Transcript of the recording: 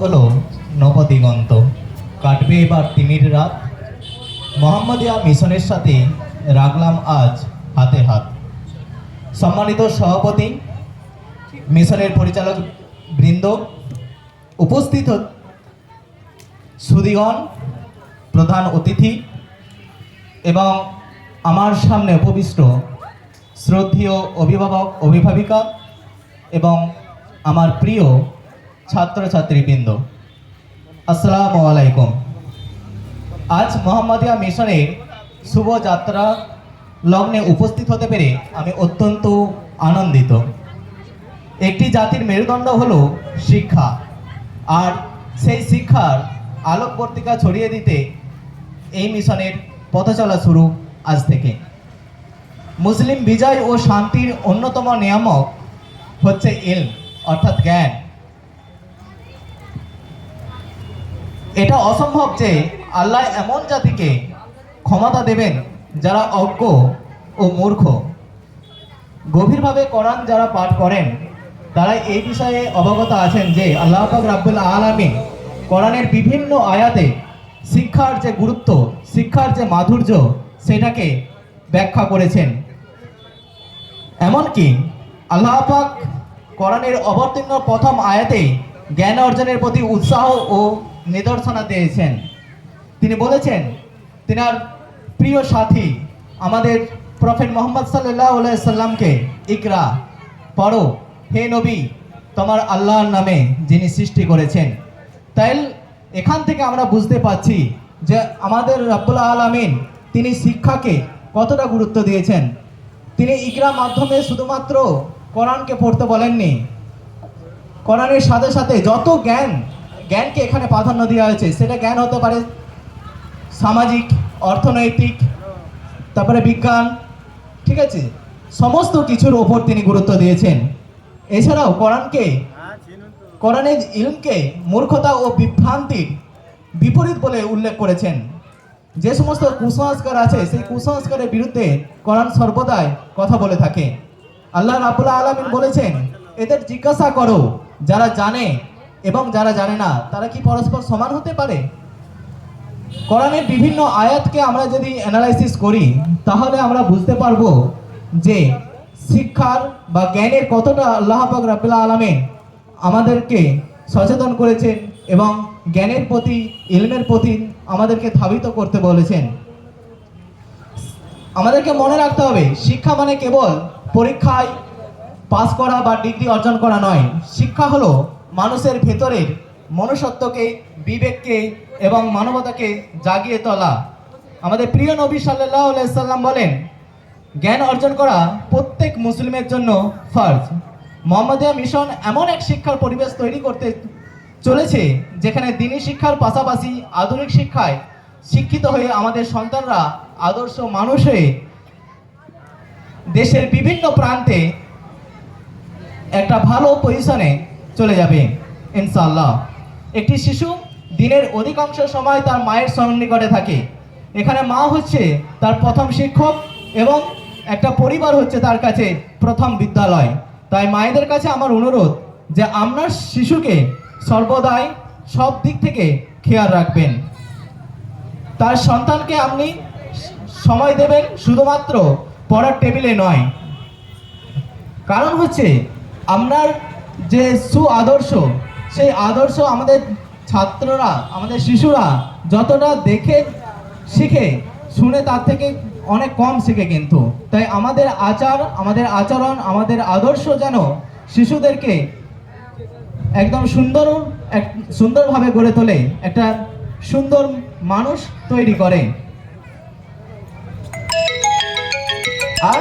হলো নবদিগন্ত, কাটবে এবার তিমির রাত। মোহাম্মদিয়া মিশনের সাথে রাখলাম আজ হাতে হাত। সম্মানিত সভাপতি, মিশনের পরিচালক বৃন্দ, উপস্থিত সুধীগণ, প্রধান অতিথি এবং আমার সামনে উপবিষ্ট শ্রদ্ধেয় অভিভাবক অভিভাবিকা এবং আমার প্রিয় ছাত্রছাত্রীবৃন্দ, আসসালামু আলাইকুম। আজ মোহাম্মদিয়া মিশনের শুভযাত্রা লগ্নে উপস্থিত হতে পেরে আমি অত্যন্ত আনন্দিত। একটি জাতির মেরুদণ্ড হলো শিক্ষা, আর সেই শিক্ষার আলোকবর্তিকা ছড়িয়ে দিতে এই মিশনের পথচলা শুরু আজ থেকে। মুসলিম বিজয় ও শান্তির অন্যতম নিয়ামক হচ্ছে ইলম, অর্থাৎ জ্ঞান। এটা অসম্ভব যে আল্লাহ এমন জাতিকে ক্ষমতা দেবেন যারা অজ্ঞ ও মূর্খ। গভীরভাবে কোরআন যারা পাঠ করেন তারা এই বিষয়ে অবগত আছেন যে আল্লাহ পাক রাব্বুল আলামিন কোরআনের বিভিন্ন আয়াতে শিক্ষার যে গুরুত্ব, শিক্ষার যে মাধুর্য, সেটাকে ব্যাখ্যা করেছেন। এমনকি আল্লাহ পাক কোরআনের অবতীর্ণ প্রথম আয়াতে জ্ঞান অর্জনের প্রতি উৎসাহ ও নিদর্শনা দিয়েছেন। তিনি বলেছেন তিনার প্রিয় সাথী আমাদের প্রফেট মোহাম্মদ সাল্লাল্লাহু আলাইহি সাল্লামকে, ইকরা, পড়ো হে নবী তোমার আল্লাহর নামে যিনি সৃষ্টি করেছেন। তাই এখান থেকে আমরা বুঝতে পারছি যে আমাদের রব্বুল আলামিন তিনি শিক্ষাকে কতটা গুরুত্ব দিয়েছেন। তিনি ইকরা মাধ্যমে শুধুমাত্র কোরআনকে পড়তে বলেননি, কোরআনের সাথে সাথে যত জ্ঞানকে এখানে প্রাধান্য দেওয়া হয়েছে, সেটা জ্ঞান হতে পারে সামাজিক, অর্থনৈতিক, তারপরে বিজ্ঞান, ঠিক আছে, সমস্ত কিছুর ওপর তিনি গুরুত্ব দিয়েছেন। এছাড়াও কোরআনের ইলমকে মূর্খতা ও বিভ্রান্তির বিপরীত বলে উল্লেখ করেছেন। যে সমস্ত কুসংস্কার আছে সেই কুসংস্কারের বিরুদ্ধে কোরআন সর্বদাই কথা বলে থাকে। আল্লাহ রাব্বুল আলামিন বলেছেন, এদের জিজ্ঞাসা করো যারা জানে এবং যারা জানে না তারা কি পরস্পর সমান হতে পারে। কোরআনের বিভিন্ন আয়াতকে আমরা যদি অ্যানালাইসিস করি তাহলে আমরা বুঝতে পারবো যে শিক্ষার বা জ্ঞানের কতটা আল্লাহ পাক রাব্বুল আলামিন আমাদেরকে সচেতন করেছেন এবং জ্ঞানের প্রতি, ইলমের প্রতি আমাদেরকে ধাবিত করতে বলেছেন। আমাদেরকে মনে রাখতে হবে শিক্ষা মানে কেবল পরীক্ষায় পাস করা বা ডিগ্রি অর্জন করা নয়। শিক্ষা হলো মানুষের ভেতরের মনুষ্যত্বকে, বিবেককে এবং মানবতাকে জাগিয়ে তোলা। আমাদের প্রিয় নবী সাল্লাল্লাহু আলাইহি সাল্লাম বলেন, জ্ঞান অর্জন করা প্রত্যেক মুসলিমের জন্য ফরজ। মোহাম্মদিয়া মিশন এমন এক শিক্ষার পরিবেশ তৈরি করতে চলেছে যেখানে দ্বীনি শিক্ষার পাশাপাশি আধুনিক শিক্ষায় শিক্ষিত হয়ে আমাদের সন্তানরা আদর্শ মানুষ হয়ে দেশের বিভিন্ন প্রান্তে একটা ভালো পজিশনে চলে যাবে ইনশাআল্লাহ। একটি শিশু দিনের অধিকাংশ সময় তার মায়ের সন্নিকটে থাকে। এখানে মা হচ্ছে তার প্রথম শিক্ষক এবং একটা পরিবার হচ্ছে তার কাছে প্রথম বিদ্যালয়। তাই মায়েদের কাছে আমার অনুরোধ যে আপনার শিশুকে সর্বদাই সব দিক থেকে খেয়াল রাখবেন। তার সন্তানকে আপনি সময় দেবেন শুধুমাত্র পড়ার টেবিলে নয়। কারণ হচ্ছে আপনার যে আদর্শ, সেই আদর্শ আমাদের ছাত্ররা, আমাদের শিশুরা যতটা দেখে শিখে, শুনে তার থেকে অনেক কম শিখে কিন্তু। তাই আমাদের আমাদের আচরণ, আমাদের আদর্শ যেন শিশুদেরকে একদম সুন্দরভাবে গড়ে তোলে, একটা সুন্দর মানুষ তৈরি করে। আর